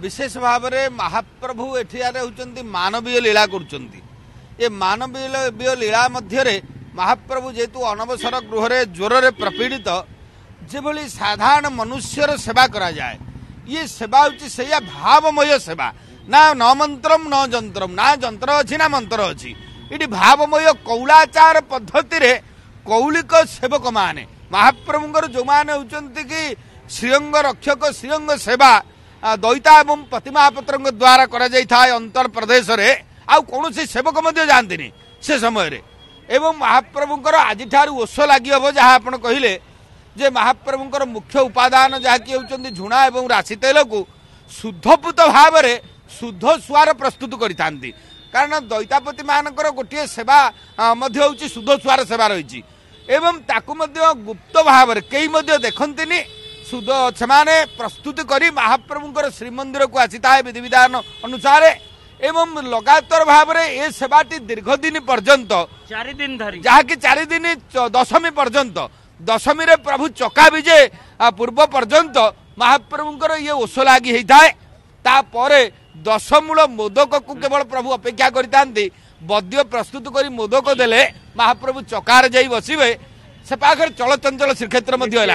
विशेष भाव में महाप्रभु एठियारे होचंती मानवीय लीला करुचंती। ये मानवीय लीला मध्य महाप्रभु जेतु अनवसर गृह ज्वर रे प्रपीड़ित जेभली साधारण मनुष्यर सेवा करा जाए, ये सेवा होची सेया भावमय सेवा। ना न मंत्रम न जंत्रम, ना जंत्र अच्छी ना मंत्र अच्छी, ये भावमय कौलाचार पद्धति रे कौलिक सेवक माने महाप्रभुंकर जो माने होचंती कि श्रीअंग रक्षक श्रीअंग सेवा दैता एवं प्रतिमापत्र द्वारा करा जाय थाए अंतर प्रदेश रे आउ कोनोसी सेवक मध्य जानतिनी से समय रे। एवं महाप्रभुंकर आज ठारू ओष लागि हबो जहा आपण कहिले जे महाप्रभुंकर मुख्य उपादान जहा कि होचंती झुणा एवं राशि तेल को शुद्धपूत भाव रे शुद्ध स्वार प्रस्तुत करितांती। कारण दैतापति मानकर गोटे सेवा मध्य होची शुद्ध स्वार सेवा रहिची एवं ताकू मध्य गुप्त भाव रे केही मध्य देखंतिनी शुद्ध से प्रस्तुत करी महाप्रभुंकर श्रीमंदिर को आसीता है विधि विधान अनुसार एवं लगातार भाव में ये सेवाटी दीर्घ दिन पर्यंत 4 दिन धरी जहाँकि 4 दिन दशमी पर्यंत दशमी रे प्रभु चका विजय पूर्व पर्यंत महाप्रभुंकर ये ओष लगी होता है। तापरे 10 मूल मोदक को केवल प्रभु अपेक्षा करते बद्य प्रस्तुत करी मोदक देले महाप्रभु चकार जाई बसिबे से पाखर चलचंचल श्रीक्षेत्र मध्य